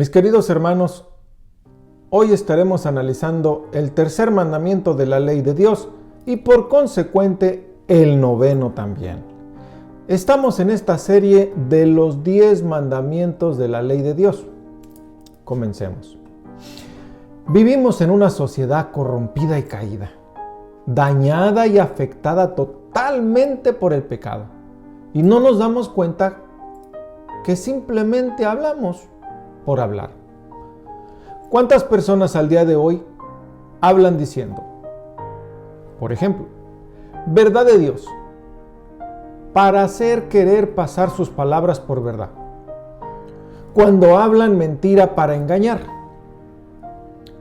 Mis queridos hermanos, hoy estaremos analizando el tercer mandamiento de la ley de Dios y por consecuente el noveno también. Estamos en esta serie de los 10 mandamientos de la ley de Dios. Comencemos. Vivimos en una sociedad corrompida y caída, dañada y afectada totalmente por el pecado. Y no nos damos cuenta que simplemente hablamos por hablar. ¿Cuántas personas al día de hoy hablan diciendo, por ejemplo, verdad de Dios, para hacer querer pasar sus palabras por verdad, cuando hablan mentira para engañar?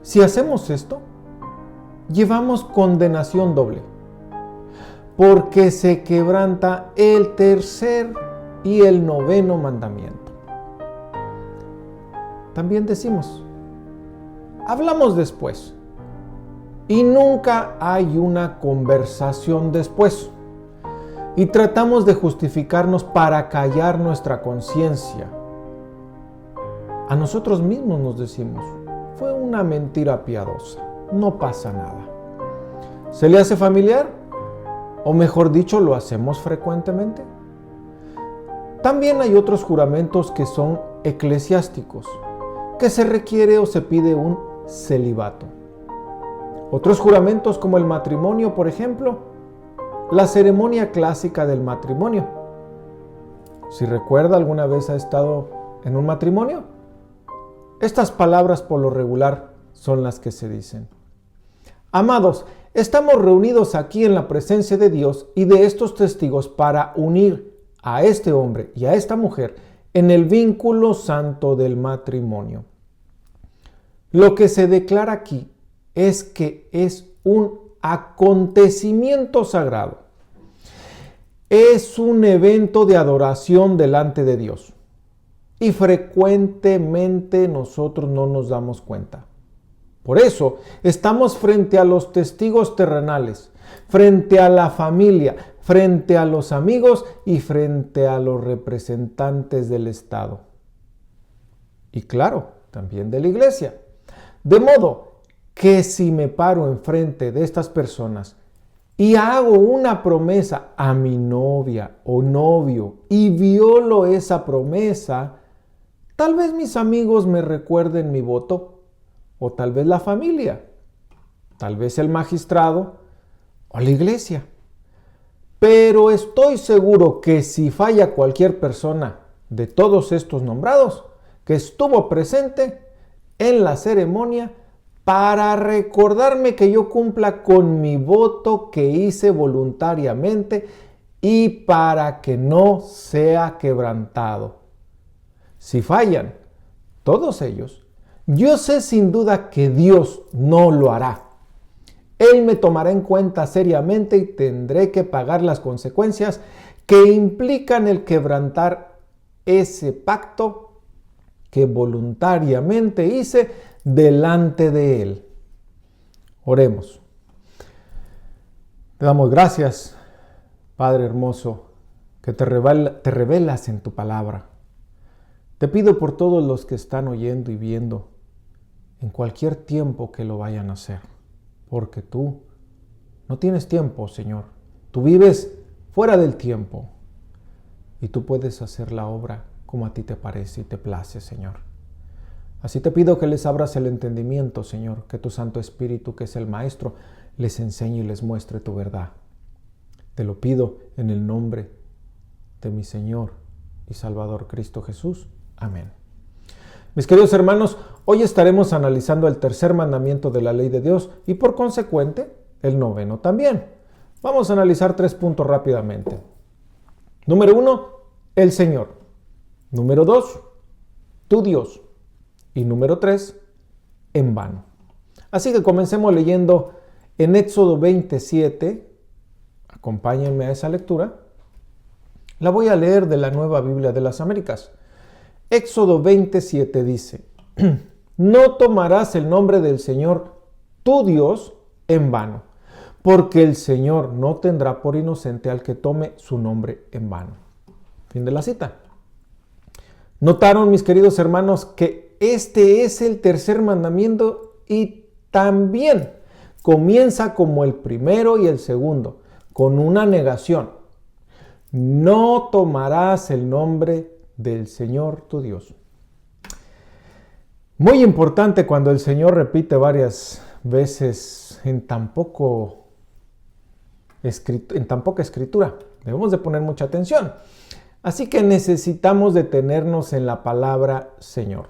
Si hacemos esto, llevamos condenación doble, porque se quebranta el tercer y el noveno mandamiento. También decimos, hablamos después, y nunca hay una conversación después, y tratamos de justificarnos para callar nuestra conciencia. A nosotros mismos nos decimos, fue una mentira piadosa, no pasa nada. ¿Se le hace familiar? O mejor dicho, ¿lo hacemos frecuentemente? También hay otros juramentos que son eclesiásticos, que se requiere o se pide un celibato. Otros juramentos como el matrimonio, por ejemplo, la ceremonia clásica del matrimonio. Si recuerda, alguna vez ha estado en un matrimonio, estas palabras por lo regular son las que se dicen. Amados, estamos reunidos aquí en la presencia de Dios y de estos testigos para unir a este hombre y a esta mujer en el vínculo santo del matrimonio. Lo que se declara aquí es que es un acontecimiento sagrado. Es un evento de adoración delante de Dios. Y frecuentemente nosotros no nos damos cuenta. Por eso estamos frente a los testigos terrenales, frente a la familia, frente a los amigos y frente a los representantes del Estado. Y claro, también de la iglesia. De modo que si me paro enfrente de estas personas y hago una promesa a mi novia o novio y violo esa promesa, tal vez mis amigos me recuerden mi voto, o tal vez la familia, tal vez el magistrado o la iglesia. Pero estoy seguro que si falla cualquier persona de todos estos nombrados que estuvo presente en la ceremonia para recordarme que yo cumpla con mi voto que hice voluntariamente y para que no sea quebrantado. Si fallan todos ellos, yo sé sin duda que Dios no lo hará. Él me tomará en cuenta seriamente y tendré que pagar las consecuencias que implican el quebrantar ese pacto que voluntariamente hice delante de Él. Oremos. Te damos gracias, Padre hermoso, que te revelas en tu palabra. Te pido por todos los que están oyendo y viendo en cualquier tiempo que lo vayan a hacer, porque tú no tienes tiempo, Señor. Tú vives fuera del tiempo y tú puedes hacer la obra como a ti te parece y te place, Señor. Así te pido que les abras el entendimiento, Señor, que tu Santo Espíritu, que es el Maestro, les enseñe y les muestre tu verdad. Te lo pido en el nombre de mi Señor y Salvador Cristo Jesús. Amén. Mis queridos hermanos, hoy estaremos analizando el tercer mandamiento de la ley de Dios y por consecuente el noveno también. Vamos a analizar 3 puntos rápidamente. Número 1, el Señor. Número 2, tu Dios. Y número 3, en vano. Así que comencemos leyendo en Éxodo 27. Acompáñenme a esa lectura. La voy a leer de la Nueva Biblia de las Américas. Éxodo 27 dice, no tomarás el nombre del Señor, tu Dios, en vano, porque el Señor no tendrá por inocente al que tome su nombre en vano. Fin de la cita. ¿Notaron, mis queridos hermanos, que este es el tercer mandamiento y también comienza como el primero y el segundo, con una negación. No tomarás el nombre del Señor tu Dios. Muy importante cuando el Señor repite varias veces en tan poca escritura. Debemos de poner mucha atención. Así que necesitamos detenernos en la palabra Señor,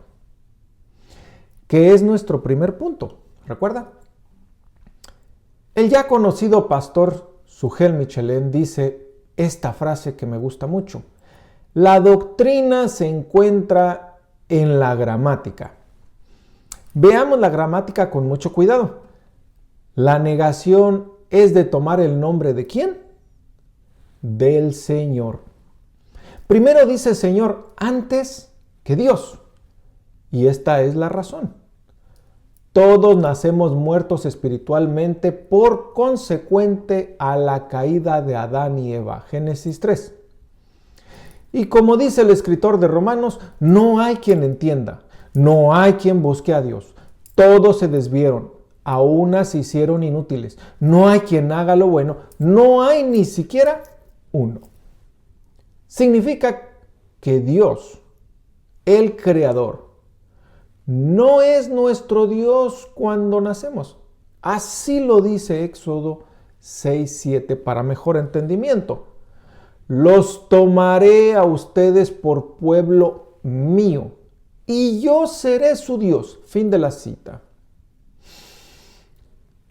que es nuestro primer punto. ¿Recuerda? El ya conocido pastor Sugel Michelén dice esta frase que me gusta mucho. La doctrina se encuentra en la gramática. Veamos la gramática con mucho cuidado. La negación es de tomar el nombre ¿de quién? Del Señor. Primero dice Señor antes que Dios. Y esta es la razón. Todos nacemos muertos espiritualmente por consecuente a la caída de Adán y Eva. Génesis 3. Y como dice el escritor de Romanos, no hay quien entienda, no hay quien busque a Dios. Todos se desviaron, a unas se hicieron inútiles. No hay quien haga lo bueno, no hay ni siquiera uno. Significa que Dios, el Creador, no es nuestro Dios cuando nacemos. Así lo dice Éxodo 6:7 para mejor entendimiento. Los tomaré a ustedes por pueblo mío y yo seré su Dios. Fin de la cita.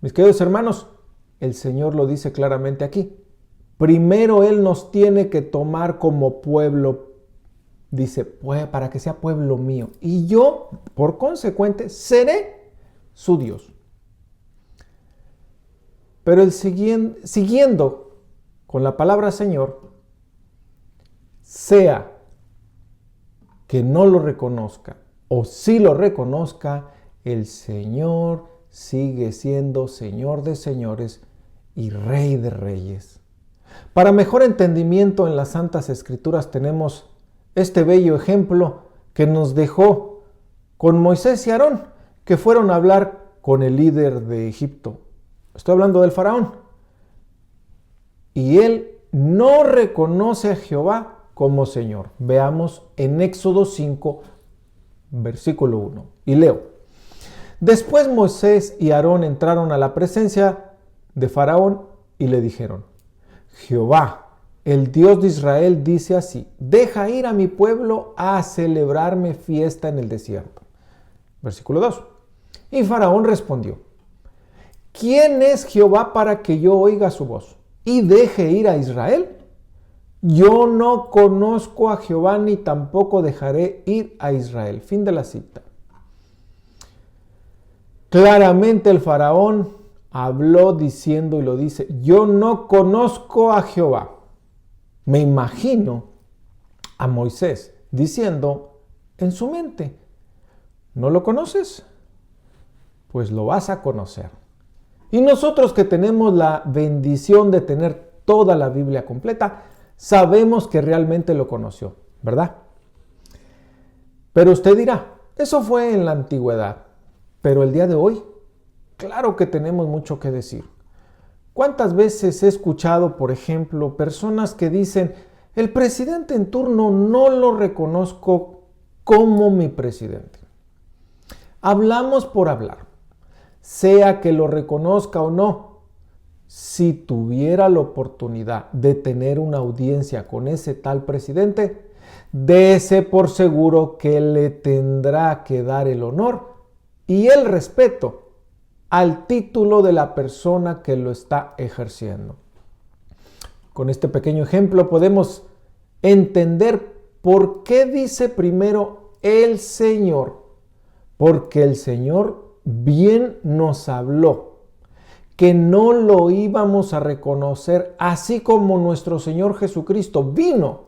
Mis queridos hermanos, el Señor lo dice claramente aquí. Primero Él nos tiene que tomar como pueblo. Dice, para que sea pueblo mío. Y yo, por consecuente, seré su Dios. Pero siguiendo con la palabra Señor, sea que no lo reconozca o si lo reconozca, el Señor sigue siendo Señor de señores y Rey de reyes. Para mejor entendimiento en las Santas Escrituras tenemos este bello ejemplo que nos dejó con Moisés y Aarón, que fueron a hablar con el líder de Egipto. Estoy hablando del faraón. Y él no reconoce a Jehová como Señor. Veamos en Éxodo 5, versículo 1. Y leo. Después Moisés y Aarón entraron a la presencia de Faraón y le dijeron, Jehová, el Dios de Israel, dice así, deja ir a mi pueblo a celebrarme fiesta en el desierto. Versículo 2. Y Faraón respondió, ¿quién es Jehová para que yo oiga su voz y deje ir a Israel? Yo no conozco a Jehová ni tampoco dejaré ir a Israel. Fin de la cita. Claramente el faraón habló diciendo y lo dice, yo no conozco a Jehová. Me imagino a Moisés diciendo en su mente, ¿no lo conoces? Pues lo vas a conocer. Y nosotros que tenemos la bendición de tener toda la Biblia completa, sabemos que realmente lo conoció, ¿verdad? Pero usted dirá, eso fue en la antigüedad, pero el día de hoy, claro que tenemos mucho que decir. ¿Cuántas veces he escuchado, por ejemplo, personas que dicen, el presidente en turno no lo reconozco como mi presidente? Hablamos por hablar, sea que lo reconozca o no. Si tuviera la oportunidad de tener una audiencia con ese tal presidente, dése por seguro que le tendrá que dar el honor y el respeto al título de la persona que lo está ejerciendo. Con este pequeño ejemplo podemos entender por qué dice primero el Señor. Porque el Señor bien nos habló que no lo íbamos a reconocer, así como nuestro Señor Jesucristo vino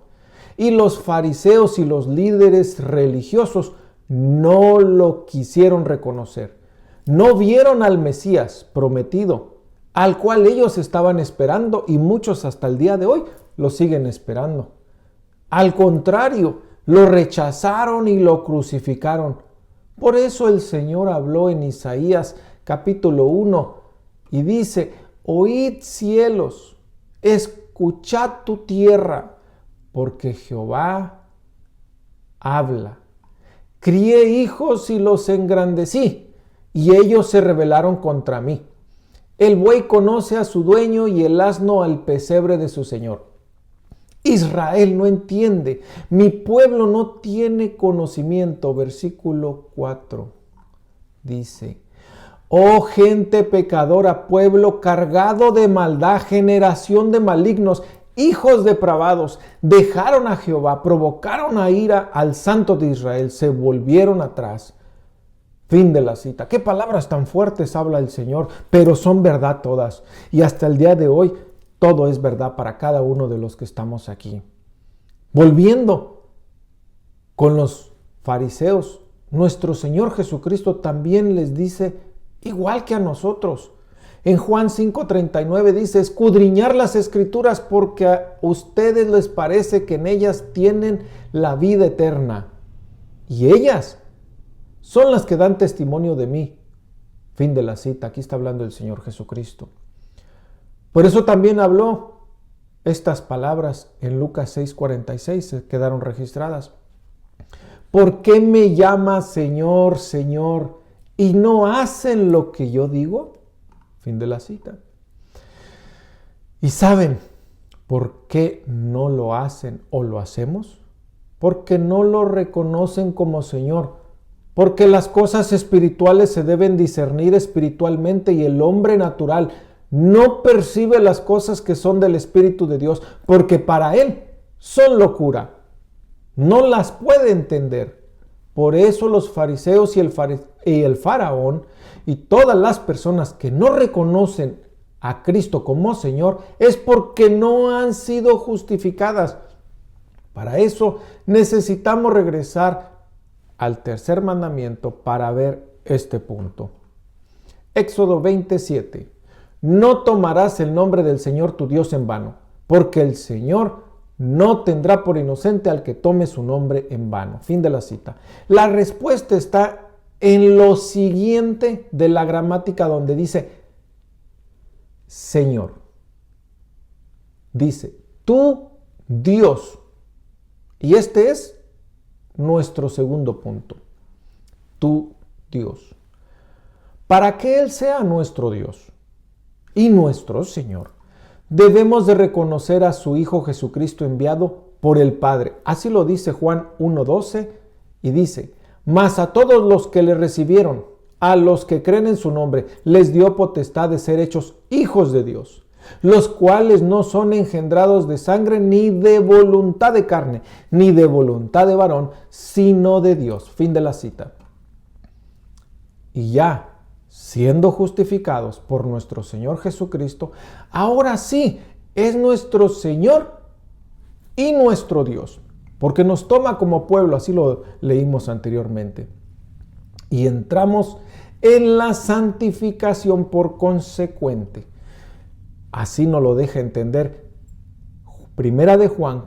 y los fariseos y los líderes religiosos no lo quisieron reconocer. No vieron al Mesías prometido, al cual ellos estaban esperando y muchos hasta el día de hoy lo siguen esperando. Al contrario, lo rechazaron y lo crucificaron. Por eso el Señor habló en Isaías capítulo 1 y dice: oíd cielos, escuchad tu tierra, porque Jehová habla. Crié hijos y los engrandecí, y ellos se rebelaron contra mí. El buey conoce a su dueño y el asno al pesebre de su señor. Israel no entiende, mi pueblo no tiene conocimiento. Versículo 4 dice: oh gente pecadora, pueblo cargado de maldad, generación de malignos, hijos depravados, dejaron a Jehová, provocaron a ira al Santo de Israel, se volvieron atrás. Fin de la cita. Qué palabras tan fuertes habla el Señor, pero son verdad todas. Y hasta el día de hoy, todo es verdad para cada uno de los que estamos aquí. Volviendo con los fariseos, nuestro Señor Jesucristo también les dice, igual que a nosotros. En Juan 5:39 dice: escudriñar las escrituras porque a ustedes les parece que en ellas tienen la vida eterna. Y ellas son las que dan testimonio de mí. Fin de la cita. Aquí está hablando el Señor Jesucristo. Por eso también habló estas palabras en Lucas 6:46, se quedaron registradas. ¿Por qué me llamas Señor, Señor, y no hacen lo que yo digo? Fin de la cita. ¿Y saben por qué no lo hacen o lo hacemos? Porque no lo reconocen como Señor. Porque las cosas espirituales se deben discernir espiritualmente y el hombre natural no percibe las cosas que son del Espíritu de Dios, porque para él son locura. No las puede entender. Por eso los fariseos y el faraón y todas las personas que no reconocen a Cristo como Señor es porque no han sido justificadas. Para eso necesitamos regresar al tercer mandamiento para ver este punto. Éxodo 27. No tomarás el nombre del Señor tu Dios en vano, porque el Señor no tendrá por inocente al que tome su nombre en vano. Fin de la cita. La respuesta está en lo siguiente de la gramática, donde dice Señor. Dice, tu Dios. Y este es nuestro segundo punto. Tu Dios. Para que Él sea nuestro Dios y nuestro Señor, debemos de reconocer a su Hijo Jesucristo enviado por el Padre. Así lo dice Juan 1:12 y dice: mas a todos los que le recibieron, a los que creen en su nombre, les dio potestad de ser hechos hijos de Dios, los cuales no son engendrados de sangre, ni de voluntad de carne, ni de voluntad de varón, sino de Dios. Fin de la cita. Y ya, siendo justificados por nuestro Señor Jesucristo, ahora sí es nuestro Señor y nuestro Dios, porque nos toma como pueblo, así lo leímos anteriormente. Y entramos en la santificación por consecuente. Así nos lo deja entender Primera de Juan,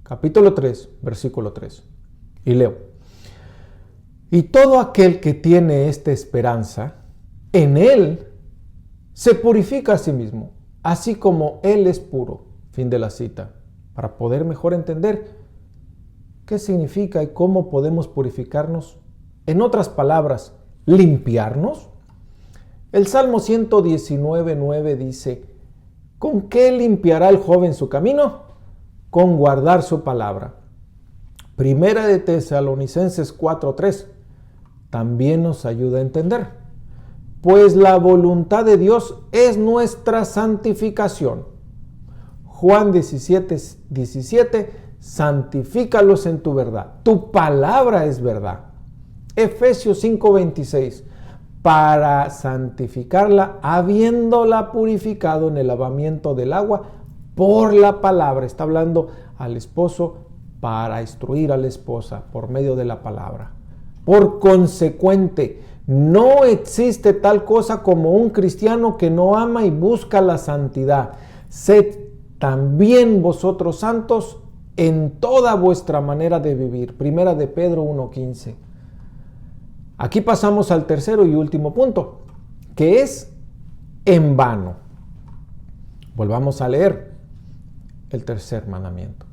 capítulo 3, versículo 3. Y leo: y todo aquel que tiene esta esperanza, en Él se purifica a sí mismo, así como Él es puro. Fin de la cita. Para poder mejor entender qué significa y cómo podemos purificarnos. En otras palabras, limpiarnos. El Salmo 119:9 dice: ¿con qué limpiará el joven su camino? Con guardar su palabra. Primera de Tesalonicenses 4:3 también nos ayuda a entender. Pues la voluntad de Dios es nuestra santificación. Juan 17:17, santifícalos en tu verdad. Tu palabra es verdad. Efesios 5:26, para santificarla, habiéndola purificado en el lavamiento del agua por la palabra. Está hablando al esposo para instruir a la esposa por medio de la palabra. Por consecuente, no existe tal cosa como un cristiano que no ama y busca la santidad. Sed también vosotros santos en toda vuestra manera de vivir. Primera de Pedro 1:15. Aquí pasamos al tercero y último punto, que es en vano. Volvamos a leer el tercer mandamiento.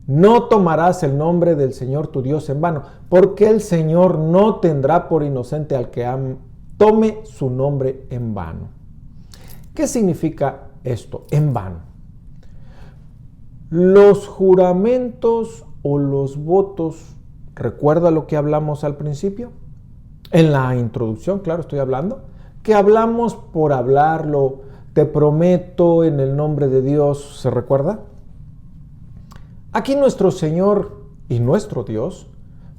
No tomarás el nombre del Señor tu Dios en vano, porque el Señor no tendrá por inocente al que tome su nombre en vano. ¿Qué significa esto? En vano. Los juramentos o los votos, ¿recuerda lo que hablamos al principio? En la introducción, claro, estoy hablando, que hablamos por hablarlo, te prometo en el nombre de Dios, ¿se recuerda? Aquí nuestro Señor y nuestro Dios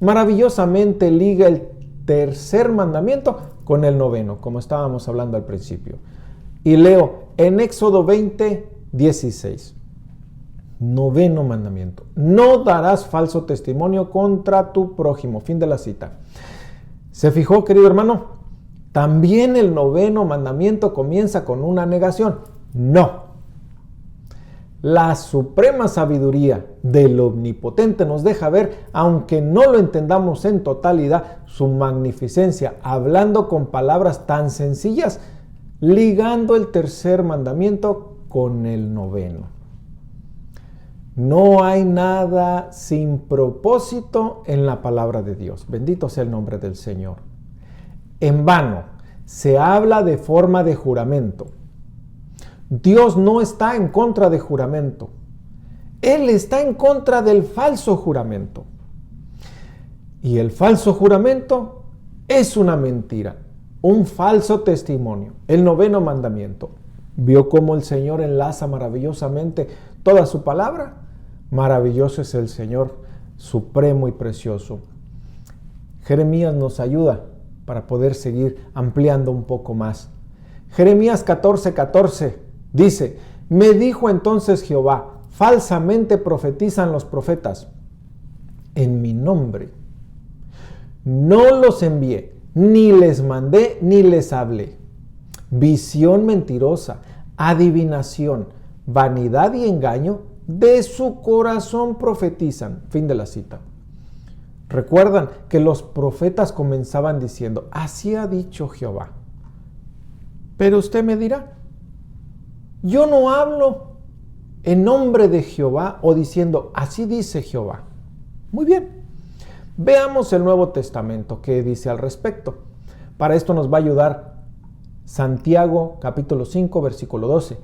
maravillosamente liga el tercer mandamiento con el noveno, como estábamos hablando al principio. Y leo en Éxodo 20, 16. Noveno mandamiento. No darás falso testimonio contra tu prójimo. Fin de la cita. ¿Se fijó, querido hermano? También el noveno mandamiento comienza con una negación. No. La suprema sabiduría del Omnipotente nos deja ver, aunque no lo entendamos en totalidad, su magnificencia, hablando con palabras tan sencillas, ligando el tercer mandamiento con el noveno. No hay nada sin propósito en la palabra de Dios. Bendito sea el nombre del Señor. En vano se habla de forma de juramento. Dios no está en contra de juramento. Él está en contra del falso juramento. Y el falso juramento es una mentira, un falso testimonio. El noveno mandamiento. ¿Vio cómo el Señor enlaza maravillosamente toda su palabra? Maravilloso es el Señor, supremo y precioso. Jeremías nos ayuda para poder seguir ampliando un poco más. Jeremías 14:14 dice: me dijo entonces Jehová, falsamente profetizan los profetas en mi nombre. No los envié, ni les mandé, ni les hablé. Visión mentirosa, adivinación, vanidad y engaño de su corazón profetizan. Fin de la cita. Recuerdan que los profetas comenzaban diciendo: así ha dicho Jehová. Pero usted me dirá, yo no hablo en nombre de Jehová o diciendo así dice Jehová. Muy bien. Veamos el Nuevo Testamento, ¿qué dice al respecto? Para esto nos va a ayudar Santiago capítulo 5 versículo 12.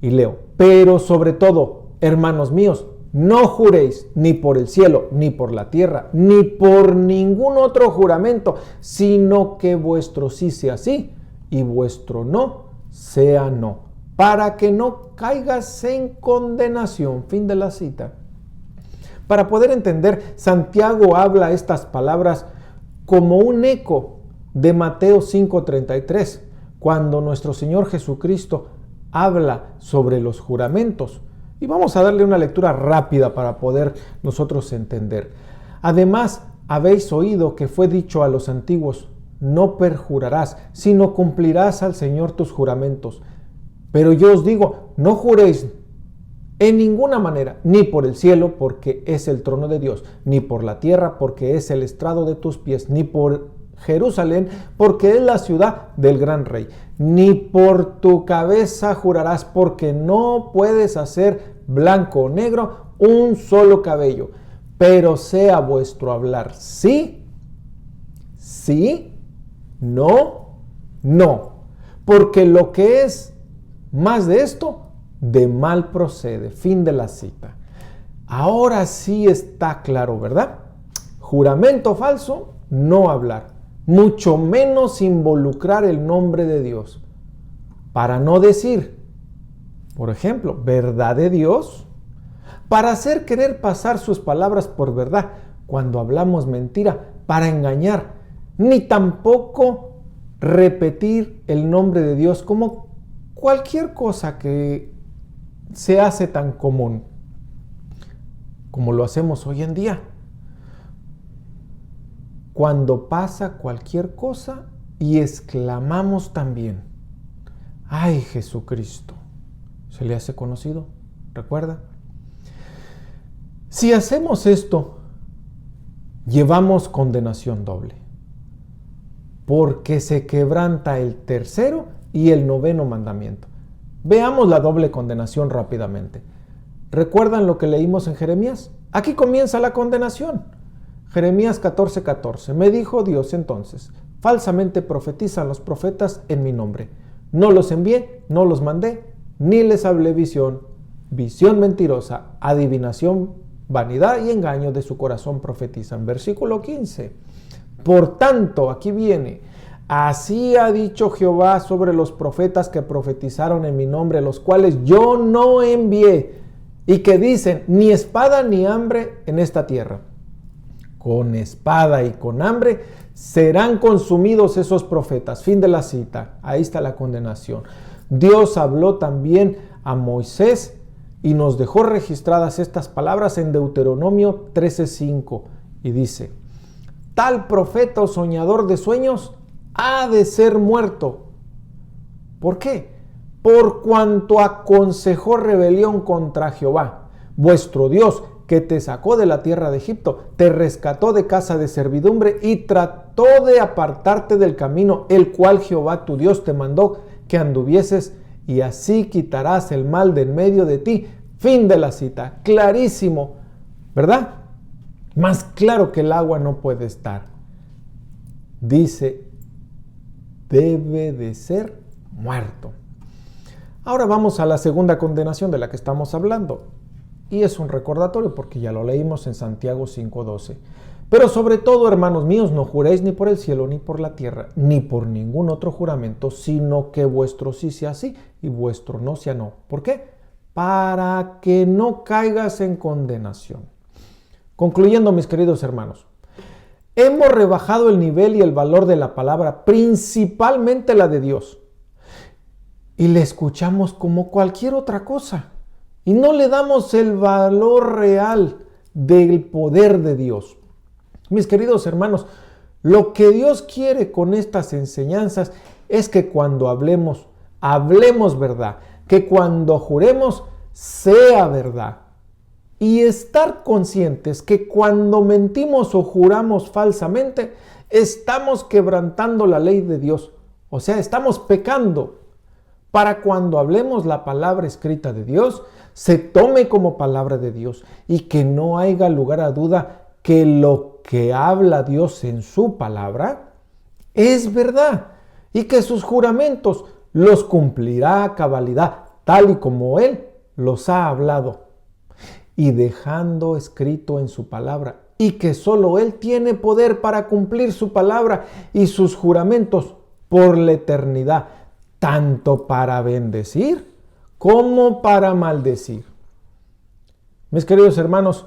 Y leo: pero sobre todo, hermanos míos, no juréis ni por el cielo, ni por la tierra, ni por ningún otro juramento, sino que vuestro sí sea sí y vuestro no sea no, para que no caigas en condenación. Fin de la cita. Para poder entender, Santiago habla estas palabras como un eco de Mateo 5:33, cuando nuestro Señor Jesucristo habla sobre los juramentos. Y vamos a darle una lectura rápida para poder nosotros entender. Además, habéis oído que fue dicho a los antiguos: no perjurarás, sino cumplirás al Señor tus juramentos. Pero yo os digo, no juréis en ninguna manera, ni por el cielo, porque es el trono de Dios, ni por la tierra, porque es el estrado de tus pies, ni por Jerusalén, porque es la ciudad del gran rey. Ni por tu cabeza jurarás, porque no puedes hacer blanco o negro un solo cabello. Pero sea vuestro hablar sí, sí, no, no. Porque lo que es más de esto, de mal procede. Fin de la cita. Ahora sí está claro, ¿verdad? Juramento falso, no hablar. Mucho menos involucrar el nombre de Dios. Para no decir, por ejemplo, verdad de Dios, para hacer querer pasar sus palabras por verdad cuando hablamos mentira, para engañar, ni tampoco repetir el nombre de Dios como cualquier cosa que se hace tan común como lo hacemos hoy en día. Cuando pasa cualquier cosa y exclamamos también: ¡ay, Jesucristo! ¿Se le hace conocido? ¿Recuerda? Si hacemos esto, llevamos condenación doble. porque se quebranta el tercero y el noveno mandamiento. Veamos la doble condenación rápidamente. ¿Recuerdan lo que leímos en Jeremías? Aquí comienza la condenación. Jeremías 14:14. Me dijo Dios entonces: falsamente profetizan los profetas en mi nombre. No los envié, no los mandé, ni les hablé visión mentirosa, adivinación, vanidad y engaño de su corazón profetizan. Versículo 15. Por tanto, aquí viene: así ha dicho Jehová sobre los profetas que profetizaron en mi nombre, los cuales yo no envié, y que dicen: ni espada ni hambre en esta tierra. Con espada y con hambre serán consumidos esos profetas. Fin de la cita. Ahí está la condenación. Dios habló también a Moisés y nos dejó registradas estas palabras en Deuteronomio 13:5. Y dice: tal profeta o soñador de sueños ha de ser muerto. ¿Por qué? Por cuanto aconsejó rebelión contra Jehová, vuestro Dios, que te sacó de la tierra de Egipto, te rescató de casa de servidumbre y trató de apartarte del camino, el cual Jehová tu Dios te mandó que anduvieses, y así quitarás el mal de en medio de ti. Fin de la cita. Clarísimo, ¿verdad? Más claro que el agua no puede estar. Dice: debe de ser muerto. Ahora vamos a la segunda condenación de la que estamos hablando. Y es un recordatorio porque ya lo leímos en Santiago 5:12. Pero sobre todo, hermanos míos, no juréis ni por el cielo, ni por la tierra, ni por ningún otro juramento, sino que vuestro sí sea sí y vuestro no sea no. ¿Por qué? Para que no caigas en condenación. Concluyendo, mis queridos hermanos, hemos rebajado el nivel y el valor de la palabra, principalmente la de Dios, y le escuchamos como cualquier otra cosa. Y no le damos el valor real del poder de Dios. Mis queridos hermanos, lo que Dios quiere con estas enseñanzas es que cuando hablemos verdad. Que cuando juremos, sea verdad. Y estar conscientes que cuando mentimos o juramos falsamente, estamos quebrantando la ley de Dios. O sea, estamos pecando. Para cuando hablemos la palabra escrita de Dios, se tome como palabra de Dios y que no haya lugar a duda que lo que habla Dios en su palabra es verdad y que sus juramentos los cumplirá a cabalidad, tal y como Él los ha hablado, y dejando escrito en su palabra, y que solo Él tiene poder para cumplir su palabra y sus juramentos por la eternidad, tanto para bendecir como para maldecir. Mis queridos hermanos,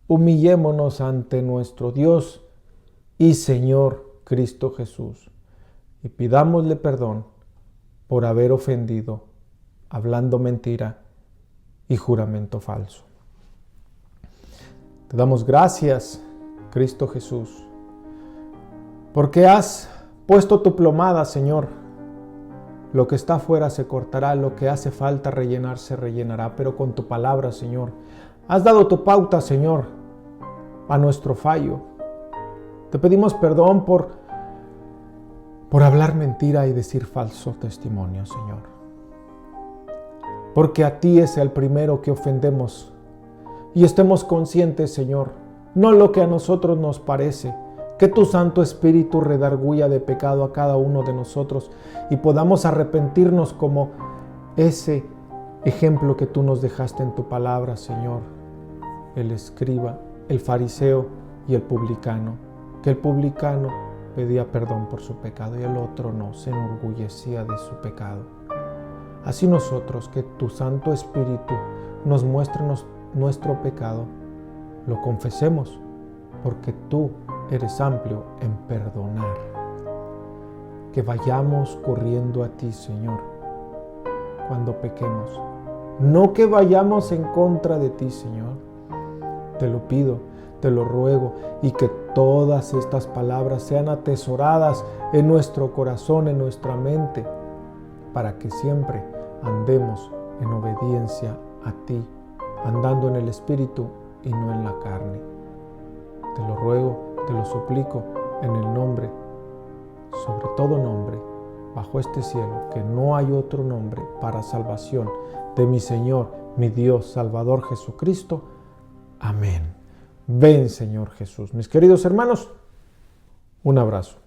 humillémonos ante nuestro Dios y Señor Cristo Jesús y pidámosle perdón por haber ofendido, hablando mentira y juramento falso. Te damos gracias, Cristo Jesús, porque has puesto tu plomada, Señor. Lo que está afuera se cortará, lo que hace falta rellenar se rellenará, pero con tu palabra, Señor. Has dado tu pauta, Señor, a nuestro fallo. Te pedimos perdón por hablar mentira y decir falso testimonio, Señor. Porque a ti es el primero que ofendemos. Y estemos conscientes, Señor, no lo que a nosotros nos parece, que tu Santo Espíritu redarguya de pecado a cada uno de nosotros y podamos arrepentirnos como ese ejemplo que tú nos dejaste en tu palabra, Señor. El escriba, el fariseo y el publicano. Que el publicano pedía perdón por su pecado y el otro no, se enorgullecía de su pecado. Así nosotros, que tu Santo Espíritu nos muestre nuestro pecado, lo confesemos, porque tú eres amplio en perdonar. Que vayamos corriendo a ti, Señor, cuando pequemos. No que vayamos en contra de ti, Señor. Te lo pido, te lo ruego, y que todas estas palabras sean atesoradas en nuestro corazón, en nuestra mente, para que siempre andemos en obediencia a ti, andando en el Espíritu y no en la carne. Te lo ruego, te lo suplico en el nombre, sobre todo nombre, bajo este cielo, que no hay otro nombre para salvación de mi Señor, mi Dios, Salvador Jesucristo. Amén. Ven, Señor Jesús. Mis queridos hermanos, un abrazo.